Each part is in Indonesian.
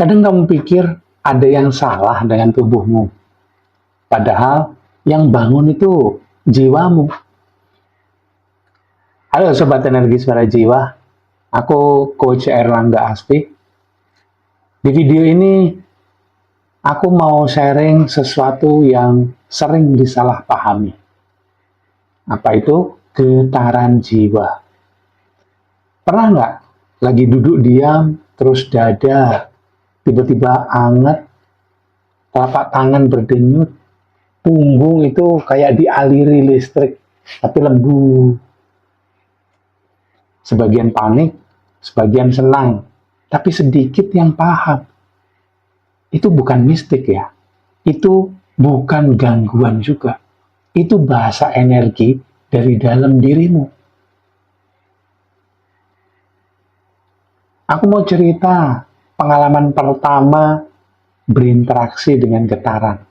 Kadang kamu pikir ada yang salah dengan tubuhmu, padahal yang bangun itu jiwamu. Halo Sobat Energi Suara Jiwa, aku Coach Erlangga Asfi. Di video ini, aku mau sharing sesuatu yang sering disalahpahami. Apa itu? Getaran jiwa. Pernah nggak lagi duduk diam, terus dada tiba-tiba anget, telapak tangan berdenyut, punggung itu kayak dialiri listrik, tapi lembut. Sebagian panik, sebagian senang, tapi sedikit yang paham. Itu bukan mistik ya, itu bukan gangguan juga. Itu bahasa energi dari dalam dirimu. Aku mau cerita pengalaman pertama berinteraksi dengan getaran.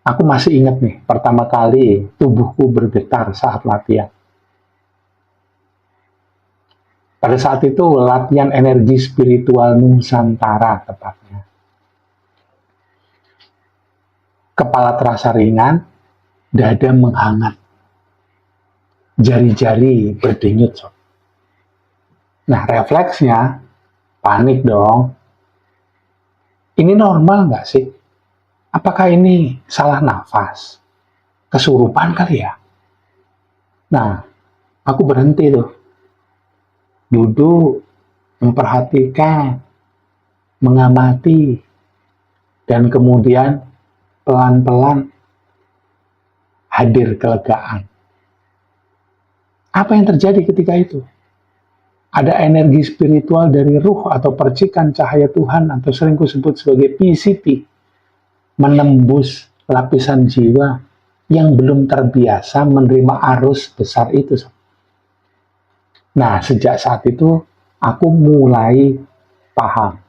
Aku masih ingat nih, pertama kali tubuhku bergetar saat latihan. Pada saat itu latihan energi spiritual Nusantara tepatnya. Kepala terasa ringan, dada menghangat. Jari-jari berdenyut. Nah, refleksnya panik dong. Ini normal nggak sih? Apakah ini salah nafas? Kesurupan kali ya? Nah, aku berhenti tuh. Duduk, memperhatikan, mengamati, dan kemudian pelan-pelan hadir kelegaan. Apa yang terjadi ketika itu? Ada energi spiritual dari ruh atau percikan cahaya Tuhan atau sering kusebut sebagai PCT menembus lapisan jiwa yang belum terbiasa menerima arus besar itu. Nah, sejak saat itu aku mulai paham.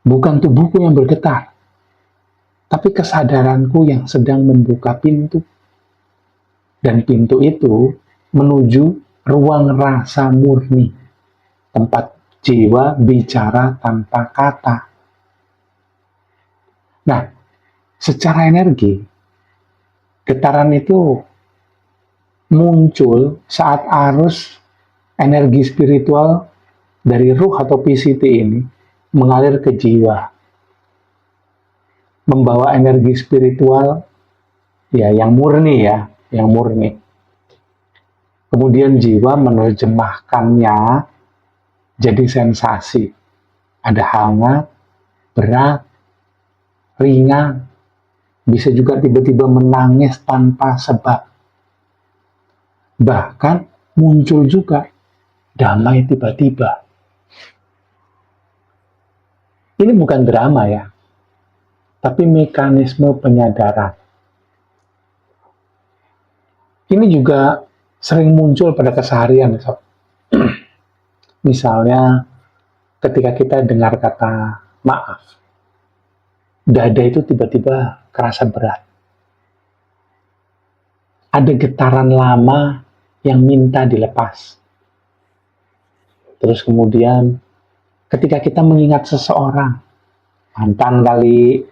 Bukan tubuhku yang bergetar, tapi kesadaranku yang sedang membuka pintu. Dan pintu itu menuju ruang rasa murni, tempat jiwa bicara tanpa kata. Nah, secara energi, getaran itu muncul saat arus energi spiritual dari ruh atau PCT ini mengalir ke jiwa. Membawa energi spiritual ya yang murni ya, yang murni. Kemudian jiwa menerjemahkannya jadi sensasi. Ada hangat, berat, ringan, bisa juga tiba-tiba menangis tanpa sebab. Bahkan muncul juga damai tiba-tiba. Ini bukan drama ya, tapi mekanisme penyadaran. Ini juga sering muncul pada keseharian. Misalnya ketika kita dengar kata maaf, dada itu tiba-tiba kerasa berat. Ada getaran lama yang minta dilepas. Terus kemudian ketika kita mengingat seseorang, mantan kali,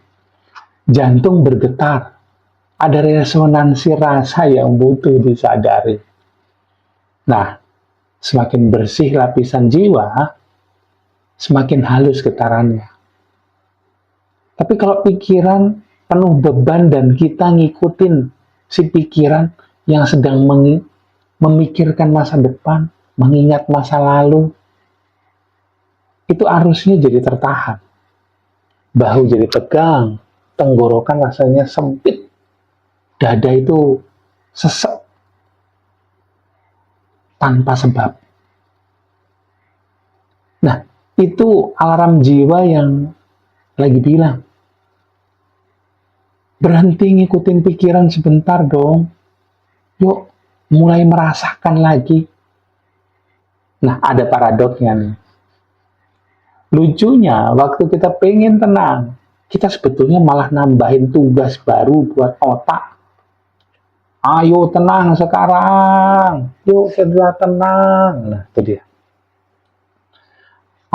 jantung bergetar. Ada resonansi rasa yang butuh disadari. Nah, semakin bersih lapisan jiwa, semakin halus getarannya. Tapi kalau pikiran penuh beban dan kita ngikutin si pikiran yang sedang memikirkan masa depan, mengingat masa lalu, itu arusnya jadi tertahan. Bahu jadi tegang, tenggorokan rasanya sempit, dada itu sesek tanpa sebab. Nah, itu alarm jiwa yang lagi bilang, berhenti ngikutin pikiran sebentar dong. Yuk, mulai merasakan lagi. Nah, ada paradoksnya nih. Lucunya, waktu kita pengen tenang, kita sebetulnya malah nambahin tugas baru buat otak. Ayo tenang sekarang, yuk segera tenang. Nah, itu dia.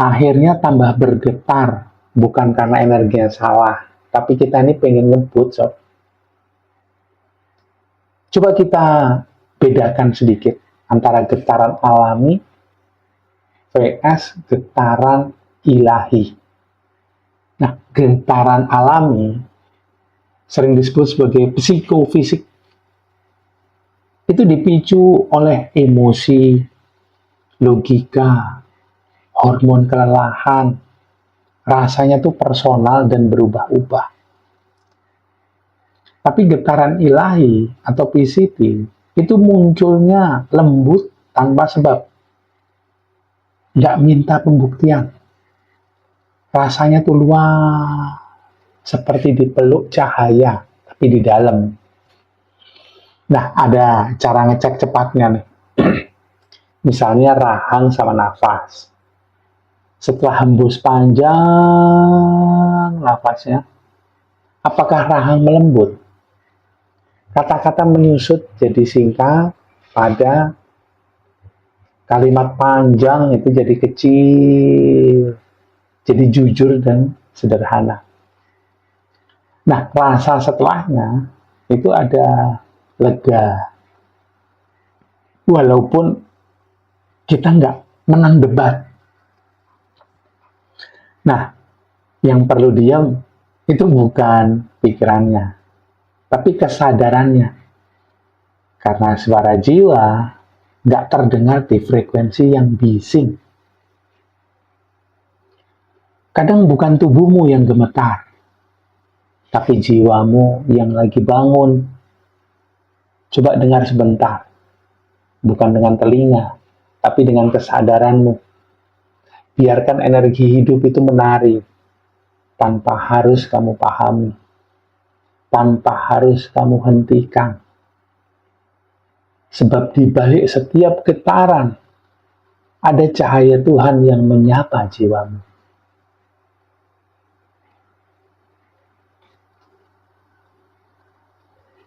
akhirnya tambah bergetar, bukan karena energinya salah, tapi kita ini pengen ngebut, sob. Coba kita bedakan sedikit antara getaran alami vs getaran ilahi. Nah, getaran alami sering disebut sebagai psikofisik. Itu dipicu oleh emosi, logika, hormon kelelahan, rasanya tuh personal dan berubah-ubah. Tapi getaran ilahi atau PCT itu munculnya lembut tanpa sebab. Nggak minta pembuktian. Rasanya tuh luas, seperti dipeluk cahaya, tapi di dalam. Nah, ada cara ngecek cepatnya nih. Misalnya rahang sama nafas. Setelah hembus panjang nafasnya, apakah rahang melembut? Kata-kata menyusut jadi singkat, pada kalimat panjang itu jadi kecil, jadi jujur dan sederhana. Nah, rasa setelahnya itu ada lega. Walaupun kita nggak menang debat. Nah, yang perlu diam itu bukan pikirannya, tapi kesadarannya. Karena suara jiwa nggak terdengar di frekuensi yang bising. Kadang bukan tubuhmu yang gemetar, tapi jiwamu yang lagi bangun. Coba dengar sebentar, bukan dengan telinga, tapi dengan kesadaranmu. Biarkan energi hidup itu menari, tanpa harus kamu pahami, tanpa harus kamu hentikan. Sebab di balik setiap getaran, ada cahaya Tuhan yang menyapa jiwamu.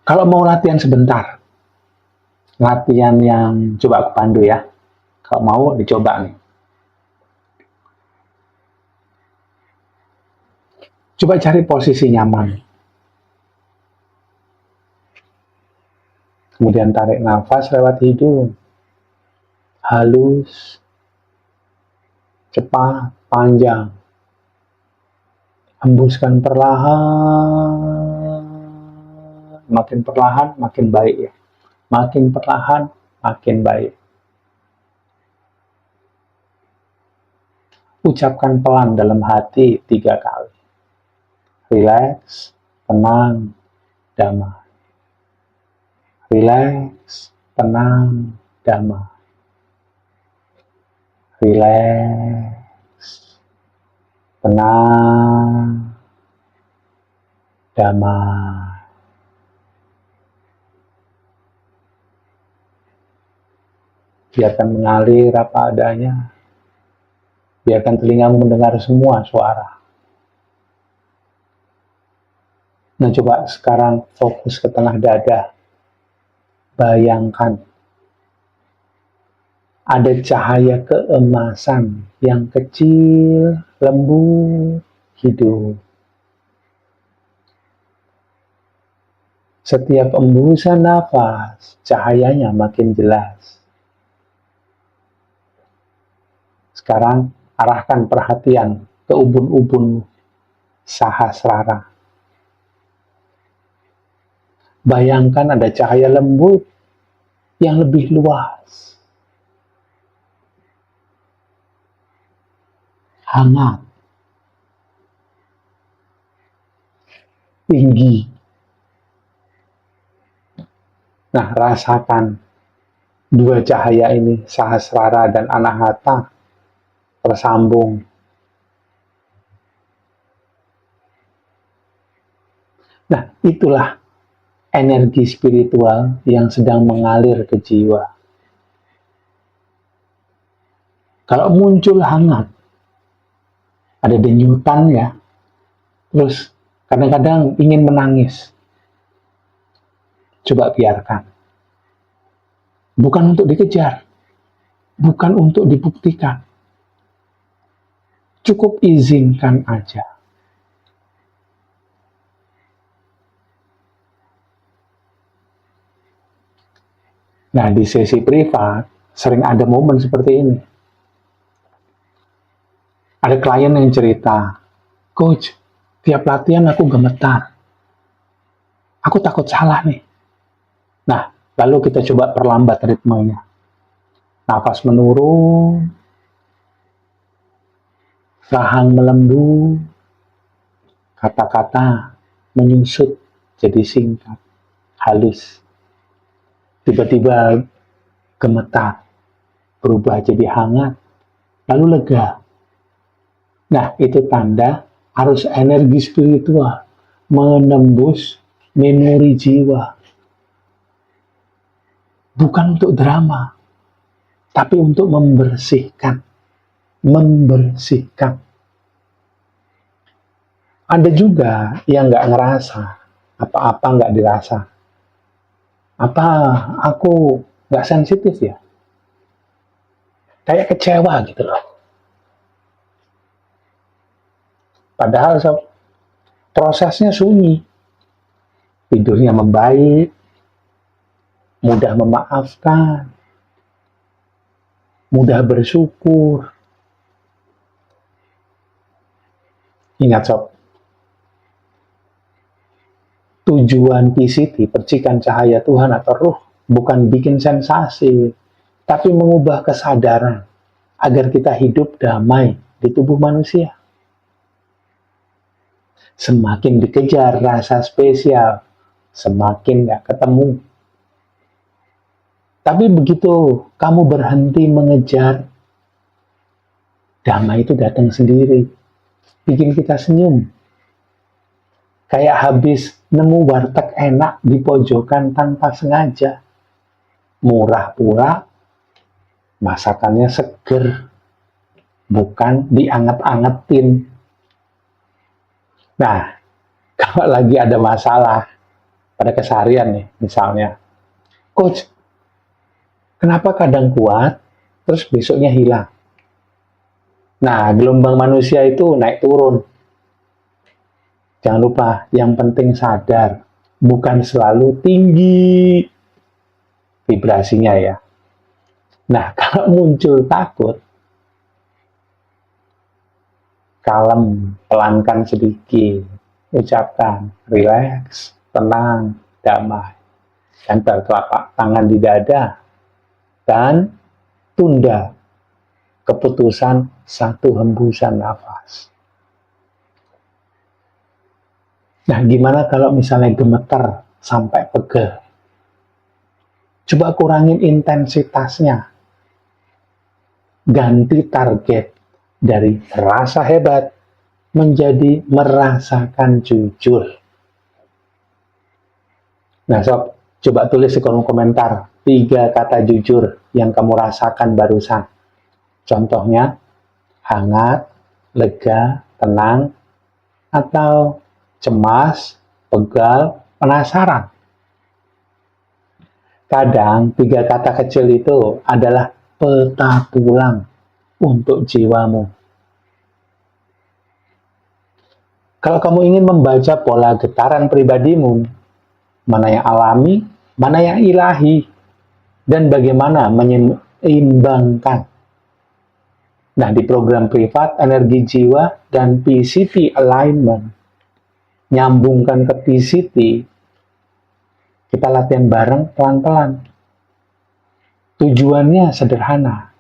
Kalau mau latihan sebentar, latihan yang coba aku pandu ya. Kalau mau dicoba nih. Coba cari posisi nyaman. Kemudian tarik nafas lewat hidung. Halus, cepat, panjang. Hembuskan perlahan. Makin perlahan, makin baik ya. Makin perlahan, makin baik. Ucapkan pelan dalam hati 3 kali. Rileks, tenang, damai. Rileks, tenang, damai. Rileks, tenang, damai. Biarkan mengalir apa adanya. Biarkan telingamu mendengar semua suara. Nah, coba sekarang fokus ke tengah dada. Bayangkan ada cahaya keemasan yang kecil, lembut, hidup. Setiap embusan nafas, cahayanya makin jelas. Sekarang arahkan perhatian ke ubun-ubun Sahasrara. Bayangkan ada cahaya lembut yang lebih luas, hangat, tinggi. Nah, rasakan dua cahaya ini, Sahasrara dan Anahata, tersambung. Nah, itulah energi spiritual yang sedang mengalir ke jiwa. Kalau muncul hangat, ada denyutan ya, terus kadang-kadang ingin menangis. Coba biarkan. Bukan untuk dikejar, bukan untuk dibuktikan. Cukup izinkan aja. Nah, di sesi privat, sering ada momen seperti ini. Ada klien yang cerita, "Coach, tiap latihan aku gemetar. Aku takut salah nih." Nah, lalu kita coba perlambat ritmenya. Nafas menurun, rahang melembut, kata-kata menyusut jadi singkat, halus. Tiba-tiba gemetar, berubah jadi hangat, lalu lega. Nah, itu tanda arus energi spiritual menembus memori jiwa. Bukan untuk drama, tapi untuk membersihkan. Membersihkan. Ada juga yang nggak ngerasa, apa-apa nggak dirasa. Apa aku nggak sensitif ya? Kayak kecewa gitu loh. Padahal prosesnya sunyi. Tidurnya membaik, mudah memaafkan, mudah bersyukur. Ingat sob, tujuan PCT, percikan cahaya Tuhan atau ruh, bukan bikin sensasi, tapi mengubah kesadaran agar kita hidup damai di tubuh manusia. Semakin dikejar rasa spesial, semakin nggak ketemu. Tapi begitu kamu berhenti mengejar, damai itu datang sendiri. Bikin kita senyum. Kayak habis nemu warteg enak di pojokan tanpa sengaja. Murah pula, masakannya seger, bukan dianget-angetin. Nah, kalau lagi ada masalah pada keseharian nih, misalnya, "Coach, kenapa kadang kuat, terus besoknya hilang?" Nah, gelombang manusia itu naik turun. Jangan lupa, yang penting sadar, bukan selalu tinggi vibrasinya ya. Nah, kalau muncul takut, kalem, pelankan sedikit, ucapkan, relax, tenang, damai. Tempel telapak tangan di dada, dan tunda keputusan satu hembusan nafas. Nah, gimana kalau misalnya gemeter sampai pegel? Coba kurangin intensitasnya. Ganti target dari rasa hebat menjadi merasakan jujur. Nah, sob, coba tulis di kolom komentar 3 kata jujur yang kamu rasakan barusan. Contohnya, hangat, lega, tenang, atau cemas, pegal, penasaran. Kadang 3 kata kecil itu adalah peta pulang untuk jiwamu. Kalau kamu ingin membaca pola getaran pribadimu, mana yang alami, mana yang ilahi, dan bagaimana menyeimbangkan. Nah, di program privat energi jiwa dan PCT alignment, nyambungkan ke PCT, kita latihan bareng pelan-pelan. Tujuannya sederhana,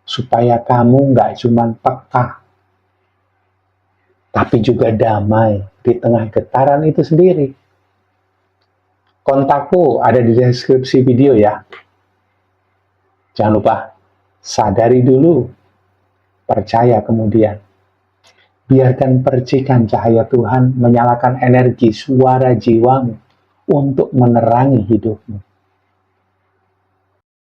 supaya kamu nggak cuma peka, tapi juga damai di tengah getaran itu sendiri. Kontakku ada di deskripsi video ya. Jangan lupa, sadari dulu, percaya kemudian. Biarkan percikan cahaya Tuhan menyalakan energi suara jiwamu untuk menerangi hidupmu.